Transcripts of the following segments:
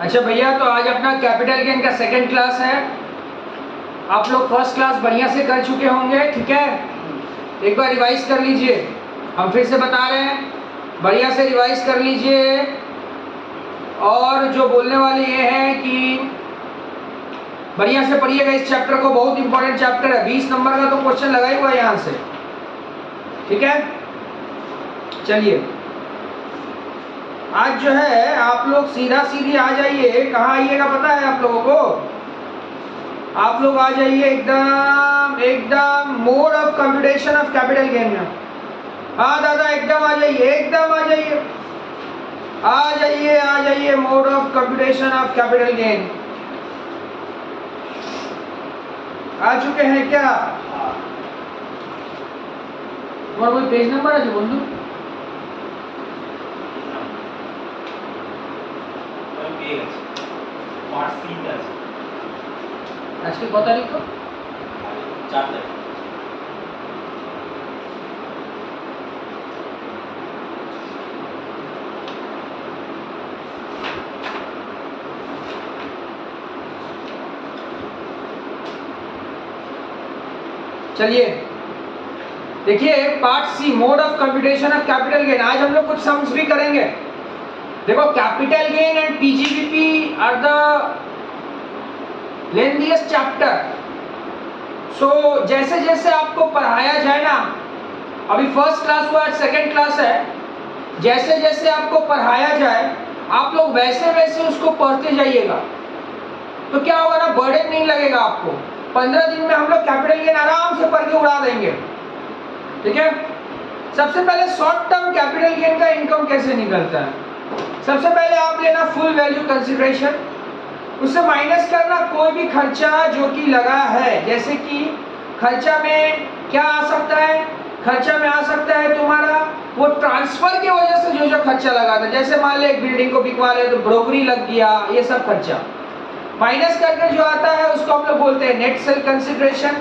अच्छा भैया, तो आज अपना कैपिटल गेन का सेकंड क्लास है। आप लोग फर्स्ट क्लास बढ़िया से कर चुके होंगे, ठीक है। एक बार रिवाइज कर लीजिए, हम फिर से बता रहे हैं, बढ़िया से रिवाइज कर लीजिए। और जो बोलने वाले ये हैं कि बढ़िया से पढ़िएगा इस चैप्टर को, बहुत इंपॉर्टेंट चैप्टर है। 20 नंबर का तो क्वेश्चन लगा ही हुआ है यहाँ से, ठीक है। चलिए आज जो है आप लोग सीधा सीधी आ जाइए। कहाँ आइएगा पता है आप लोगों को? आप लोग आ जाइए एकदम mode of computation of capital gain में। हाँ दादा, एकदम आ जाइए, एकदम आ जाइए, आ जाइए mode of computation of capital gain. आ चुके हैं क्या? तुम्हारा कोई पेज नंबर है जो बंधु? আজকে কত তারিখ? 4 তারিখ। चलिए देखिए part C, mode of computation of capital gain. आज हम लोग कुछ सम्स भी करेंगे। देखो, capital gain and PGBP are the lengthiest chapter. So जैसे जैसे आपको पढ़ाया जाए ना, अभी फर्स्ट क्लास हुआ, सेकंड क्लास है, जैसे जैसे आपको पढ़ाया जाए आप लोग वैसे वैसे उसको पढ़ते जाइएगा, तो क्या होगा ना, बर्डन नहीं लगेगा आपको। 15 दिन में हम लोग कैपिटल गेन आराम से पढ़ के उड़ा देंगे, ठीक है। सबसे पहले शॉर्ट टर्म कैपिटल गेन का इनकम कैसे निकलता है। सबसे पहले आप लेना फुल वैल्यू कंसिडरेशन, उससे माइनस करना कोई भी खर्चा जो कि लगा है। जैसे कि खर्चा में क्या आ सकता है? खर्चा में आ सकता है तुम्हारा वो ट्रांसफर की वजह से जो जो खर्चा लगा था। जैसे मान ले एक बिल्डिंग को बिकवा ले तो ब्रोकरी लग गया, ये सब खर्चा माइनस करके जो आता है उसको हम लोग बोलते हैं नेट सेल कंसिडरेशन।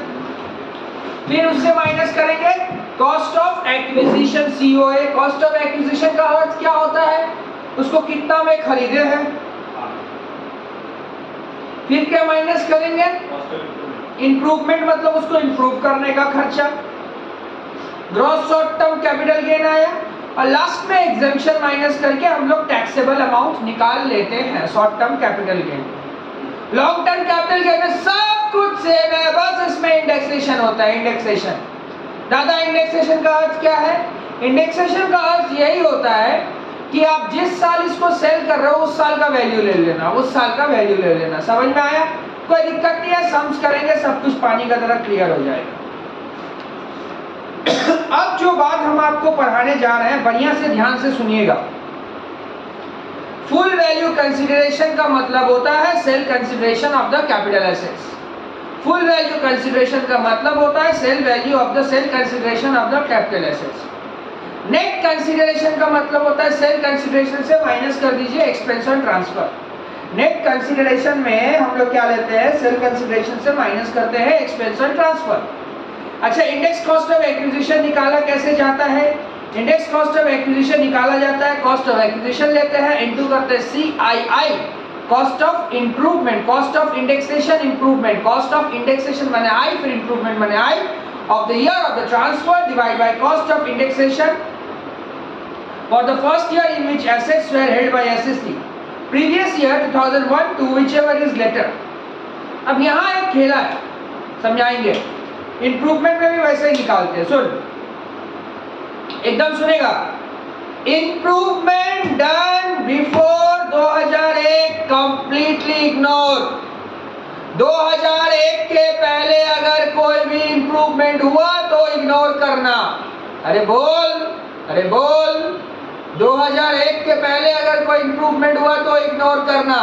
फिर उससे माइनस करेंगे cost of acquisition, COA. Cost of acquisition का अर्थ क्या होता है? उसको कितना में खरीदे हैं। फिर क्या माइनस करेंगे? इंप्रूवमेंट, मतलब उसको इंप्रूव करने का खर्चा। Gross short term capital gain आया, और लास्ट में एग्जेम्पशन माइनस करके हम लोग टैक्सेबल अमाउंट निकाल लेते हैं short term capital gain. Long term capital gain में सब कुछ सेम है, बस इसमें इंडेक्सेशन होता है। इंडेक्सेशन दादा, इंडेक्सेशन का अर्थ क्या है? इंडेक्सेशन का अर्थ यही होता है कि आप जिस साल इसको सेल कर रहे हो उस साल का वैल्यू ले लेना, उस साल का वैल्यू ले लेना। समझ में आया? कोई दिक्कत नहीं है, सम्स करेंगे सब कुछ पानी का तरह क्लियर हो जाएगा। अब जो बात हम आपको पढ़ाने जा रहे हैं, बढ़िया से ध्यान से सुनिएगा। फुल वैल्यू कंसिडरेशन का मतलब होता है sale consideration of the capital assets. Full value consideration का मतलब होता है sale value of the sale consideration of the capital assets. Net consideration का मतलब होता है सेल कंसिडरेशन से माइनस कर दीजिए expense on transfer. Net consideration में हम लोग क्या लेते हैं? सेल कंसिडरेशन से माइनस करते हैं एक्सपेंस ऑन ट्रांसफर। अच्छा, इंडेक्स कॉस्ट ऑफ एक्विजिशन निकाला कैसे जाता है? इंडेक्स कॉस्ट ऑफ एक्विजिशन निकाला जाता है, कॉस्ट ऑफ एक्विजिशन लेते हैं, इनटू करते हैं CII, cost of improvement, cost of indexation improvement, cost of indexation माने I, फिर इंप्रूवमेंट माने I of the year of the transfer divided by cost of indexation for the first year in which assets were held by SSC, previous year 2001 to whichever is later। अब यहाँ एक खेला है, समझाएंगे। Improvement में भी वैसे ही निकालते हैं, सुन एकदम सुनेगा। Improvement done before 2001 completely ignore. 2001 के पहले अगर कोई भी इंप्रूवमेंट हुआ तो इग्नोर करना। अरे बोल, अरे बोल। 2001 के पहले अगर कोई इंप्रूवमेंट हुआ तो इग्नोर करना।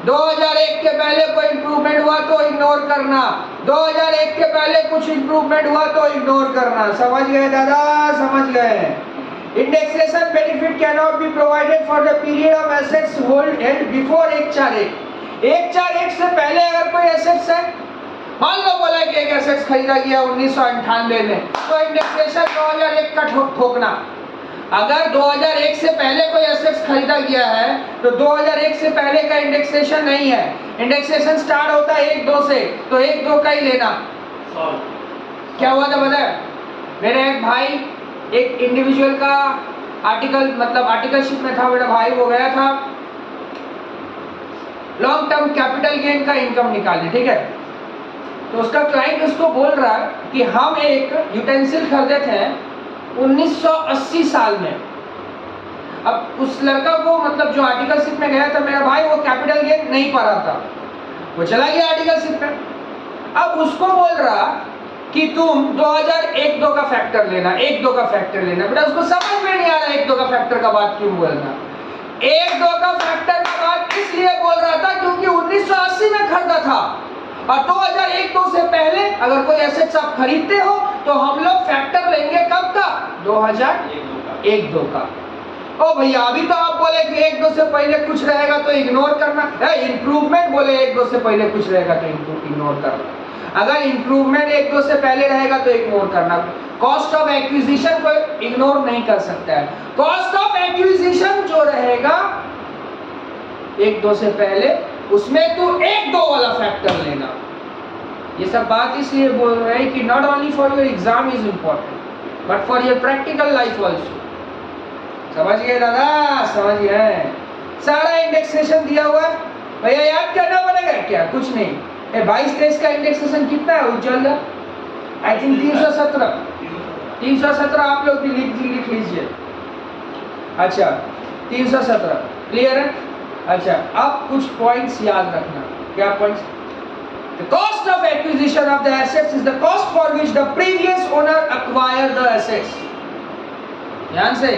2001 के पहले कोई इंप्रूवमेंट हुआ तो इग्नोर करना। 2001 के पहले कुछ इंप्रूवमेंट हुआ तो इग्नोर करना। समझ गए दादा? समझ गए? Indexation benefit can not be provided for the period of assets hold and before 141। 141 से पहले अगर कोई एसेट्स है, मान लो बोला कि एक एसेट्स खरीदा गया 1998 में, तो इंडेक्सेशन 2001 का ठोकना। अगर 2001 से पहले कोई एसेट्स खरीदा गया है तो 2001 से पहले का इंडेक्सेशन नहीं है, इंडेक्सेशन स्टार्ट होता है 1-2 से, तो 1-2 का ही लेना। क्या हुआ था पता है, मेरा एक भाई एक इंडिविजुअल का आर्टिकल मतलब आर्टिकलशिप में था, मेरा भाई वो गया था लॉन्ग टर्म कैपिटल गेन का इनकम निकालने, ठीक है। तो उसका क्लाइंट उसको बोल रहा है कि हम एक यूटेंसिल खरीदे थे 1980 साल में। अब उस लड़का को मतलब जो आर्टिकलशिप में गया था मेरा भाई, वो कैपिटल गेन नहीं पा रहा था, वो चला गया आर्टिकलशिप में। अब उसको बोल रहा कि तुम 2001-2 का फैक्टर लेना, 1-2 का फैक्टर लेना। बेटा उसको समझ में नहीं आ रहा 1-2 का फैक्टर का बात क्यों बोलना। 1-2 का फैक्टर का बात इसलिए बोल रहा था क्योंकि 1980 में खरीदा था और 2001-2 से पहले अगर कोई एसेट्स आप खरीदते हो तो हम लोग फैक्टर लेंगे कब का, 2001-2 का। ओ भैया अभी तो आप बोले कि 1-2 से पहले कुछ रहेगा तो इग्नोर करना, इंप्रूवमेंट बोले 1-2 से पहले कुछ रहेगा तो इग्नोर करना। अगर इंप्रूवमेंट 1-2 से पहले रहेगा तो इग्नोर करना। कॉस्ट ऑफ एक्विजिशन को इग्नोर नहीं कर सकता है। कॉस्ट ऑफ एक्विजिशन जो रहेगा 1-2 से पहले, उसमें तो 1-2 वाला फैक्टर लेना। ये सब बात इसलिए बोल रहे हैं कि not only for your exam is important but for your practical life also. समझ गए दादा, समझ गए। सारा इंडेक्सेशन दिया हुआ है भैया, याद करना पड़ेगा क्या, कुछ नहीं। 22-23 का इंडेक्सेशन कितना है उज्जवल, आई थिंक 317 आप लोग भी लिख लीजिए। अच्छा 317 क्लियर है। अच्छा अब कुछ पॉइंट्स याद रखना। क्या points? The cost of acquisition of the assets is the cost for which the previous owner acquired the assets। ध्यान से,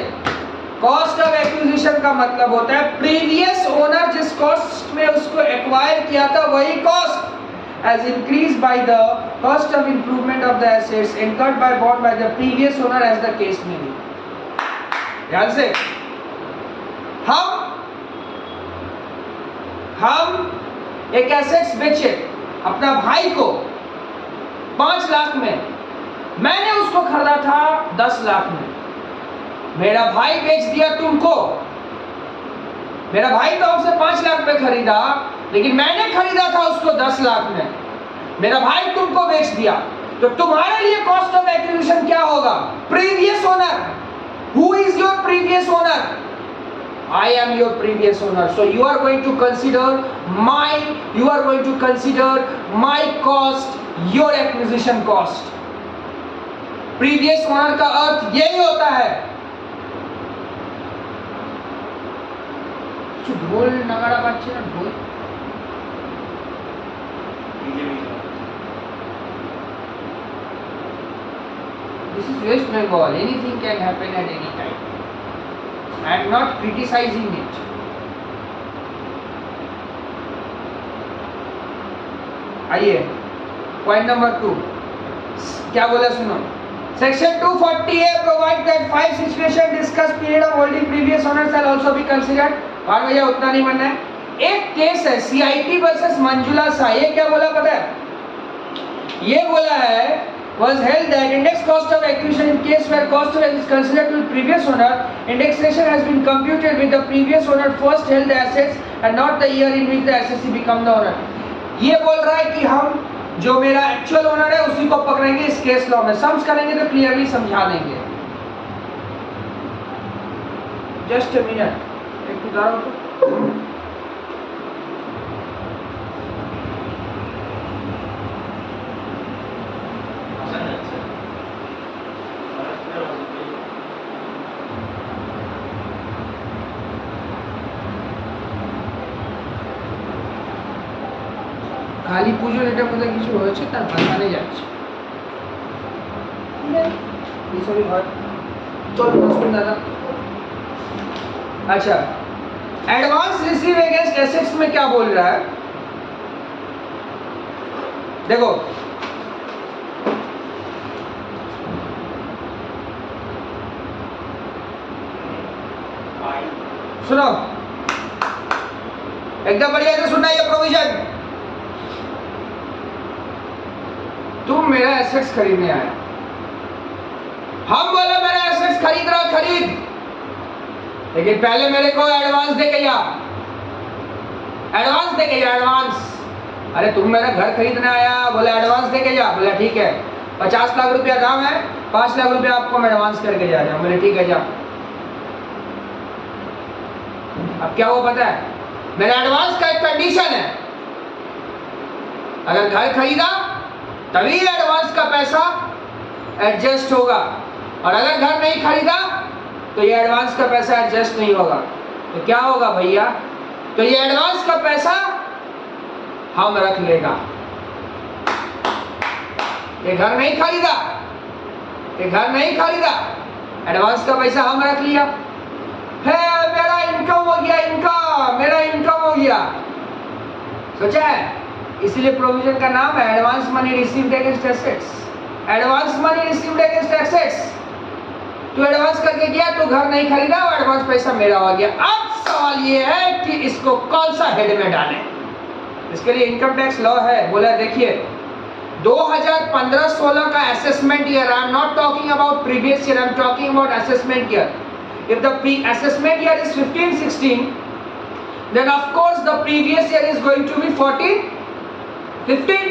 कॉस्ट ऑफ एक्विजिशन का मतलब होता है प्रीवियस ओनर जिस कॉस्ट में उसको एक्वायर किया था वही cost as increased by the cost of improvement of the assets incurred by borne by the previous owner as the case may be। ध्यान से, हम एक एसेट्स बेचे अपना भाई को 5 लाख में, मैंने उसको खरीदा था 10 लाख में, मेरा भाई बेच दिया तुमको। मेरा भाई तो हमसे 5 लाख में खरीदा लेकिन मैंने खरीदा था उसको 10 लाख में, मेरा भाई तुमको बेच दिया, तो तुम्हारे लिए कॉस्ट ऑफ एक्विजिशन क्या होगा? Previous owner. Who is your previous owner? I am your previous owner, so you are going to consider my cost, your acquisition cost। previous owner का अर्थ यही होता है। ढोल नगाड़ा बाजছে ना, ढोल this is West Bengal, anything can happen at any time। I am not criticizing it। आइए point number 2 क्या बोला सुनो। Section 240A provide that 5 situation discuss period of holding previous owner shell also be considered. और भैया उतना नहीं बनना है। एक केस है CIT वर्सेस मंजुला सा, ये क्या बोला पता है? ये बोला है was held that index cost of acquisition in case where cost of is considered to the previous owner, indexation has been computed with the previous owner first held the assets and not the year in which the assets become the owner। ये बोल रहा है कि हम जो मेरा actual owner है उसी को पकड़ेंगे इस केस लॉ में। सम्स करेंगे तो क्लियरली समझा देंगे। जस्ट अ मिनट, एक उतारो तो। খালি পুজোর এটা মধ্যে কিছু হয়েছে তার ভাষানে যাচ্ছে এইসবই হয়। চলো বসুন দাদা। अच्छा एडवांस रिसीव अगेंस्ट एसेट्स में क्या बोल रहा है देखो, सुनो एकदम बढ़िया से सुनना ये प्रोविजन। तुम मेरा एसेट्स खरीदने आया, हम बोले मेरा एसेट्स खरीद रहा, खरीद लेकिन पहले मेरे को एडवांस दे के जा, एडवांस दे के जा, एडवांस। अरे तुम मेरा घर खरीदने आया, बोले एडवांस दे के जा, बोला ठीक है 50 लाख रुपया दाम है, 5 लाख रुपया आपको मैं एडवांस करके जा रहा हूँ। बोले ठीक है जा। अब क्या वो पता है, मेरा एडवांस का एक कंडीशन है, अगर घर खरीदा तभी एडवांस का पैसा एडजस्ट होगा, और अगर घर नहीं खरीदा तो ये एडवांस का पैसा एडजस्ट नहीं होगा। तो क्या होगा भैया, तो ये एडवांस का पैसा हम रख लेगा। ये घर नहीं खरीदा, ये घर नहीं खरीदा, एडवांस का पैसा हम रख लिया है, मेरा इनकम हो गया, इनकम, मेरा इनकम हो गया। सोचा है, इसलिए प्रोविजन का नाम है advance money received against assets. Advance money received against assets. तू एडवांस करके गया, तो घर नहीं खरीदा, और एडवांस पैसा मेरा हो गया। अब सवाल ये है कि इसको कौन सा हेड में डालें। इसके लिए इनकम टैक्स लॉ है। बोला देखिए 2015-16 का assessment year, I am not talking about previous year, I am talking about assessment year. If the assessment year is 15-16, then of course the previous year is going to be 14-15।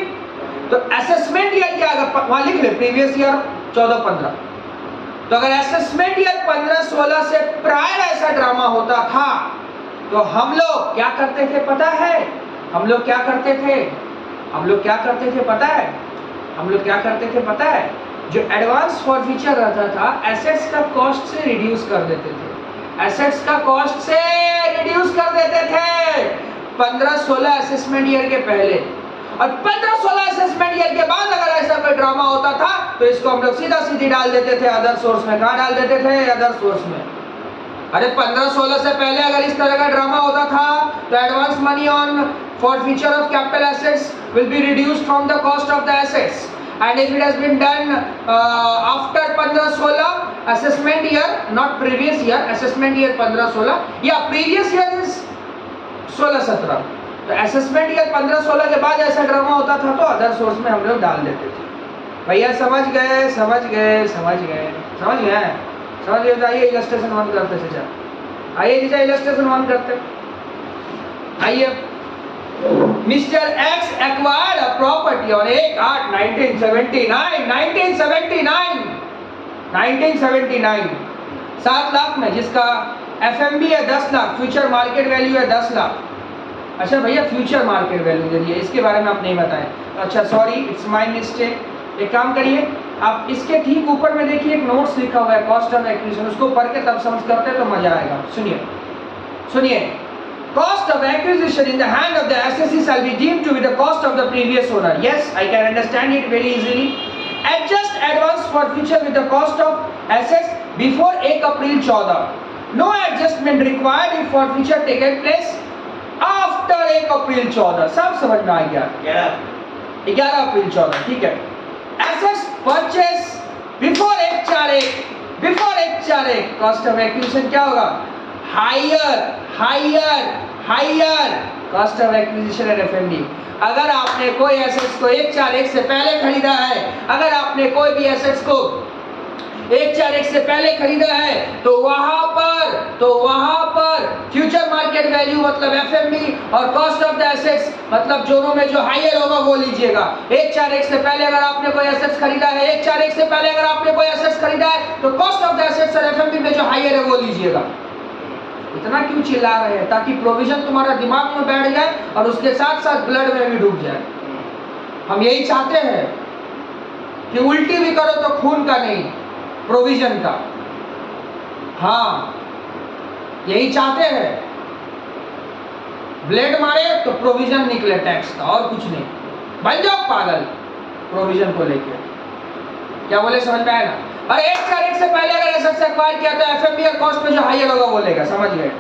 तो assessment year क्या, अगर वहां लिख ले previous year 14-15, तो अगर assessment year 15-16 से prior ऐसा ड्रामा होता था, तो हम लोग क्या करते थे पता है, हम लोग क्या करते थे, हम लोग क्या करते थे पता है, हम लोग क्या करते थे पता है, जो एडवांस फॉरफीचर रहता था एसेट्स का कॉस्ट से रिड्यूस कर देते थे, एसेट्स का कॉस्ट से रिड्यूस कर देते थे 15-16 असेसमेंट ईयर के पहले। और 15-16 असेसमेंट ईयर के बाद अगर ऐसा कोई ड्रामा होता था, तो इसको हम लोग सीधा सीधी डाल देते थे अदर सोर्स में। कहाँ डाल देते थे, अदर सोर्स में। अरे 15-16 से पहले अगर इस तरह का ड्रामा होता था, तो advance money on forfeiture of capital assets will be reduced from the cost of the assets, and if it has been done after 15-16 assessment year, not previous year, assessment year 15-16 या previous year is 16-17, तो assessment year 15-16 के बाद ऐसा drama होता था, तो other source में हम लोग डाल देते थे। भैया समझ गए, समझ गए, समझ गए, समझ गए, समझ गए। तो आइए इलस्ट्रेशन 1 करते हैं चाचा, आइए जीजा इलस्ट्रेशन 1 करते हैं। आइए, Mr. X acquired a property on 8/8/1979, 1979, 7 lakh में, जिसका FMB है 10 लाख, फ्यूचर मार्केट वैल्यू है 10 लाख। अच्छा भैया फ्यूचर मार्केट वैल्यू दे दिए, इसके बारे में आप नहीं बताएं। अच्छा सॉरी, इट्स माय मिस्टेक। एक काम करिए, आप इसके ठीक ऊपर में देखिए एक नोट्स लिखा हुआ है कॉस्ट ऑफ एक्विजिशन, उसको पढ़ के तब समझ करते तो मजा आएगा। सुनिए सुनिए, cost of acquisition in the hand of the assessee shall be deemed to be the cost of the previous owner. Yes, I can understand it very easily. Adjust advance forfeiture with the cost of assets before 1 April 14. No adjustment required if forfeiture taken place after 1 April 14. सब समझ में आ गया? 11 अप्रैल 14, ठीक है। Assets purchase before 1/4/1, before 1/4/1, cost of acquisition क्या होगा? Higher cost of acquisition and FMD. अगर आपने कोई एसेट्स को 1/4/1 से पहले खरीदा है, अगर आपने कोई भी एसेट्स को 1/4/1 से पहले खरीदा है, तो वहां पर फ्यूचर मार्केट वैल्यू मतलब एफएमडी और कॉस्ट ऑफ द एसेट्स मतलब दोनों में जो हायर होगा वो लीजिएगा। 1/4/1 से पहले अगर आपने कोई एसेट्स खरीदा है, 1/4/1 से पहले अगर आपने कोई एसेट्स खरीदा है, तो कॉस्ट ऑफ द एसेट्स और एफएमडी में जो हायर है वो लीजिएगा। इतना क्यों चिल्ला रहे हैं? ताकि प्रोविजन तुम्हारा दिमाग में बैठ जाए और उसके साथ साथ ब्लड में भी डूब जाए। हम यही चाहते हैं कि उल्टी भी करो तो खून का नहीं, प्रोविजन का। हाँ, यही चाहते हैं। ब्लेड मारे तो प्रोविजन निकले टैक्स का, और कुछ नहीं। बन जाओ पागल प्रोविजन को लेकर। क्या बोले, समझ में आया ना? और 1/4/1 से पहले अगर एसेट्स एक्वायर किया तो एफएमबी और कॉस्ट में जो हायर होगा वो लेगा। समझ गए?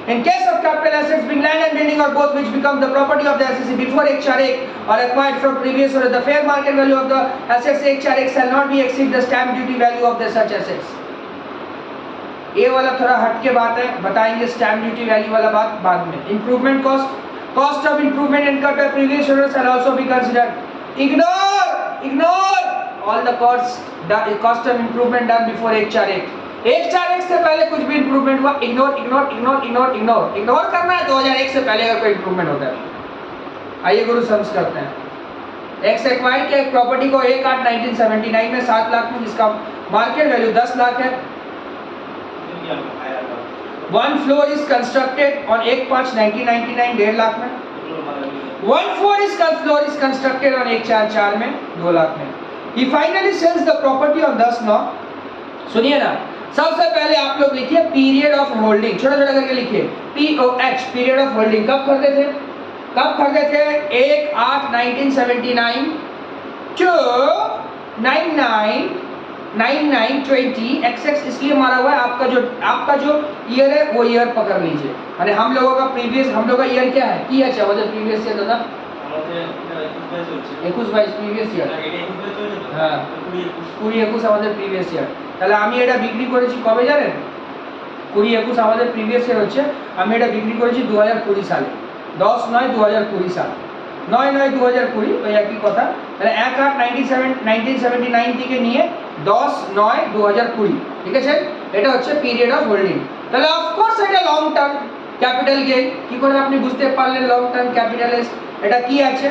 In case of capital assets being land and building or both which become the property of the assessee before 1/4/1 or acquired from previous owner, the fair market value of the assets 1/4/1 shall not be exceed the stamp duty value of the such assets. ये वाला थोड़ा हटके बात है, बताएंगे stamp duty value वाला बात बाद में। Improvement cost of improvement incurred by previous owner shall also be considered. Ignore all the cost of improvement done before 1/4/1. 1 4 1 से पहले कुछ भी इंप्रूवमेंट हुआ ignore ignore ignore ignore ignore ignore करना है। 2001 से पहले अगर कोई इंप्रूवमेंट होता है। आइए गुरु सम्स करते हैं। एक्स एक्वायर्ड के एक प्रॉपर्टी को 1/8/1979 में 7 लाख में, जिसका मार्केट वैल्यू 10 लाख है। 1 floor is constructed on 1/5/1999 1.5 lakh में। 1 फ्लोर इज कंस्ट्रक्टेड ऑन 1/4/4 में 2 लाख में। He finally sells the property on 10/9। सुनिए ना, सबसे पहले आप लोग लिखिए पीरियड ऑफ होल्डिंग, छोटा छोटा करके लिखिए POH, पीरियड ऑफ होल्डिंग। कब खरीदे थे? कब खरीदे थे? 1/8/1979 to 99/20। XX इसलिए मारा हुआ है, आपका जो ईयर है वो ईयर पकड़ लीजिए। अरे हम लोगों का ईयर क्या है? की আছে আমাদের প্রিভিয়াস ইয়ার দাদা? 21-22 প্রিভিয়াস ইয়ার। হ্যাঁ 20-21 আমাদের প্রিভিয়াস ইয়ার। তাহলে আমি এটা বিক্রি করেছি কবে জানেন? 20-21 আমাদের প্রিভিয়াস ইয়ার হচ্ছে, আমি এটা বিক্রি করেছি 2020 সালে। 10/9/2020 সাল, 9/9/2020 ওই একই কথা। তাহলে 1/8/1979 থেকে নিয়ে 10/9/2020, ঠিক আছে? এটা হচ্ছে পিরিয়ড অফ হোল্ডিং। তাহলে অফকোর্স এটা লং টার্ম ক্যাপিটাল গেইন। কি করে আপনি বুঝতে পারলেন লং টার্ম ক্যাপিটালিস্ট? এটা কি আছে?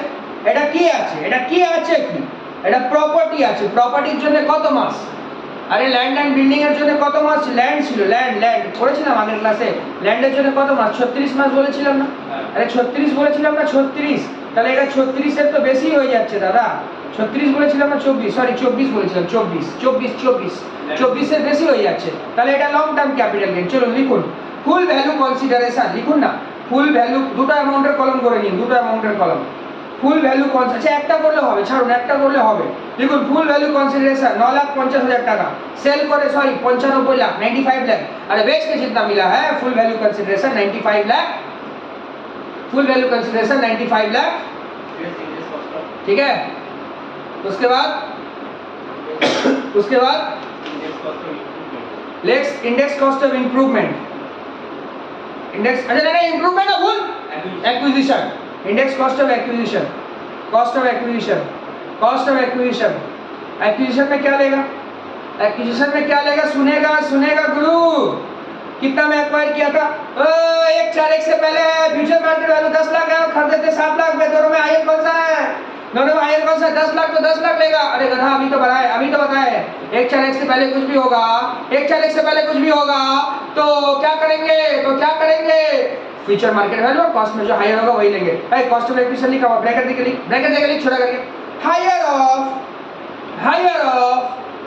এটা কি আছে? এটা কি আছে? কি এটা প্রপার্টি আছে। প্রপার্টির জন্য কত মাস? আরে ল্যান্ড অ্যান্ড বিল্ডিং এর জন্য কত মাস? ল্যান্ড ছিল, ল্যান্ড করেছিলাম আগের ক্লাসে। ল্যান্ডের জন্য কত মাস? 36 মাস বলেছিলাম না? আরে 36 বলেছিলাম না? 36। তাহলে এটা 36 এর তো বেশি হয়ে যাচ্ছে দাদা। 36 বলেছিলাম না? 24 সরি 24 বলেছিলাম। 24 এর বেশি হয়ে যাচ্ছে। তাহলে এটা লং টার্ম ক্যাপিটাল গেইন। চলুন লিখুন ফুল ভ্যালু কনসিডারেশন। লিখুন না ফুল ভ্যালু, দুটো অ্যামাউন্টের কলম করে নিন, দুটো অ্যামাউন্টের কলম। ফুল ভ্যালু আচ্ছা একটা করলে হবে, ছাড়ুন একটা করলে হবে। দেখুন ফুল ভ্যালু কনसिडरेशन 9,50,000 টাকা सेल करे, सॉरी 95 लाख 95 लाख। अरे बेच के जितना मिला है full value consideration 95 lakh, full value consideration 95 lakh, ठीक है। उसके बाद let's index cost of improvement. Index अच्छा नहीं इंप्रूवमेंट है भूल, acquisition. Index cost of acquisition, acquisition में क्या लेगा? एक्विजिशन में क्या लेगा? सुनेगा गुरु। कितना में एक्वायर किया था? 1/4/1 से पहले फ्यूचर मार्केट वैल्यू 10 लाख है, खरीदे थे 7 लाख में। दोनों में आईएल कौन सा है? 10 लाख तो 10 लाख लेगा। अरे गधा अभी तो बताए 1/4/1 से पहले कुछ भी होगा, 1/4/1 से पहले कुछ भी होगा तो क्या करेंगे? फ्यूचर मार्केट वैल्यू और कॉस्ट में जो हायर होगा वही लेंगे। कॉस्ट ऑफ एक्विजिशन लिखा हुआ, ब्रैकेट देके लिख छोटा करके। Higher of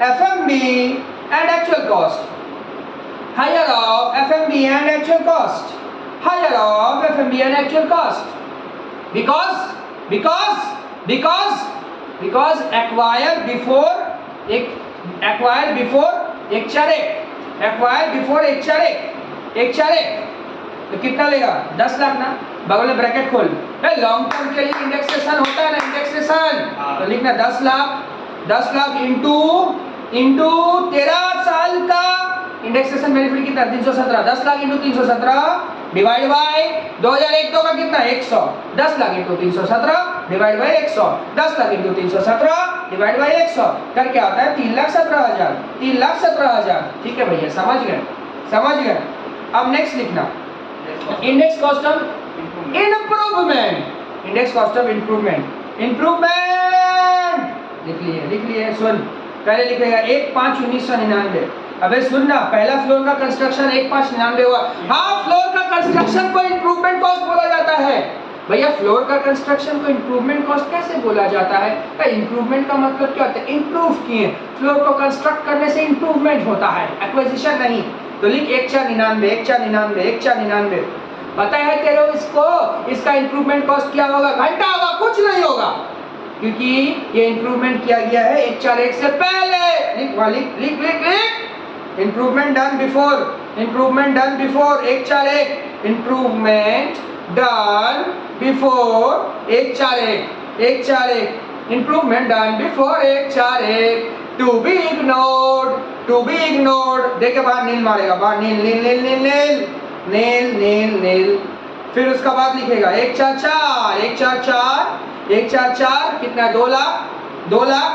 FMB and actual cost, higher of FMB and actual cost, higher of FMB and actual cost, because acquire before 1/4/1 तो कितना लेगा? 10 लाख ना। बगल में ब्रैकेट खोल। लॉन्ग टर्म के लिए इंडेक्सेशन होता है ना, इंडेक्सेशन। तो लिखना 10 लाख इंटू 13 साल का इंडेक्सेशन बेनिफिट कितना? 317। 10 लाख इंटू 317 डिवाइड बाय 2001 तो का कितना? 100। 10 lakh into 317 divide by 100। 10 lakh into 317 divide by 100 कर क्या आता है? 3,17,000। 3,17,000, ठीक है भैया, समझ गए। अब नेक्स्ट लिखना index cost of improvement. Index cost of improvement लिख लिए। सुन पहले लिखेगा 1/5/1999। अबे सुन ना, पहला फ्लोर का कंस्ट्रक्शन 1/5/99 हुआ। हाँ, फ्लोर का कंस्ट्रक्शन को इम्प्रूवमेंट कॉस्ट बोला जाता है। भैया फ्लोर का कंस्ट्रक्शन को इम्प्रूवमेंट कॉस्ट कैसे बोला जाता है? इम्प्रूवमेंट का मतलब क्या होता है? इम्प्रूव किए, फ्लोर को कंस्ट्रक्ट करने से इम्प्रूवमेंट होता है, एक्विजिशन नहीं। तो लिख 1/4/99। पता है तेरे इसको, इसका इम्प्रूवमेंट कॉस्ट क्या होगा? घंटा होगा, कुछ नहीं होगा, क्योंकि ये इम्प्रूवमेंट किया गया है 1/4/1 से पहले। लिख improvement done before 1/4/1, improvement done before 1/4/1, improvement done before 1/4/1 to be ignored. देखिए बाहर नील मारेगा, बाहर नील। फिर उसका बाद लिखेगा 1/4/4 कितना? 2 लाख।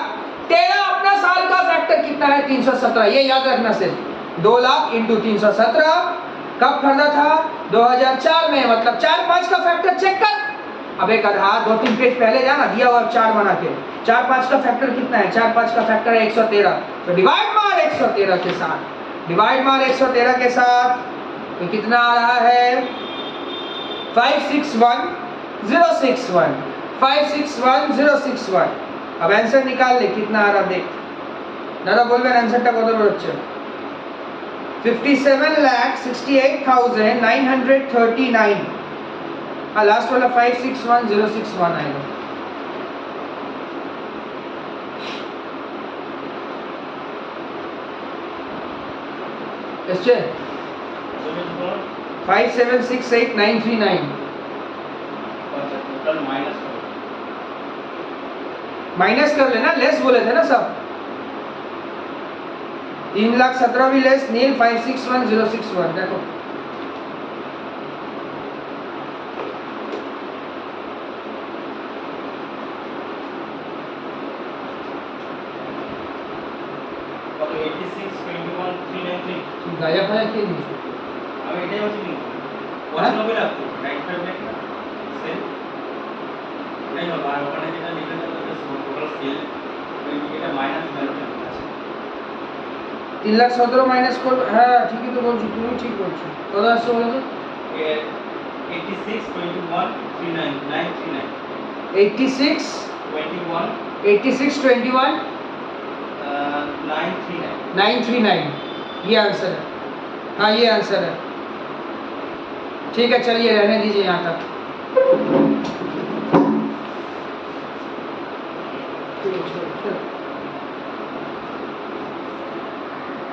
तेरा अपना साल का फैक्टर कितना है? 317। ये याद रखना सिर्फ 2 लाख इंटू 317 कब खरीदा था? 2004 में, मतलब 4-5 का फैक्टर चेक कर। अब एक आधा 2-3 पेज पहले जाना, दिया हुआ 4 बना के। 4-5 का फैक्टर कितना है? 4-5 का फैक्टर है 113, तो डिवाइड मार 113 के साथ, डिवाइड मार 113 के साथ, तो कितना आ रहा है? 561061, 561061। अब आंसर निकाल ले, कितना आ रहा देख। दादा बोलबेन आंसरটা কত বের হচ্ছে? 57,68,939। আর লাস্ট वाला 561061 आएगा। এসছে 5768,939। माइनस कर लेना, लेस बोले थे ना सब। 3,17,000 भी लेस नील 561061। देखो গায়া ফায়া কে দিয়েছে? আমি এটাই হচ্ছে কি 95 লাগতো 95 নাকি না সেল নাই বাবা, আর ওখানে যেটা লেখা থাকে টোটাল সেল ওই এটা মাইনাস ভ্যালুটা আছে। 3,17,000 মাইনাস করবে, হ্যাঁ ঠিকই তো বলছো, তুমি ঠিক বলছো। কত আসছে বলো তো? 862139 86 21 8621 939। 939, ये आंसर है। हाँ ये आंसर है। ठीक है चलिए रहने दीजिए यहाँ तक।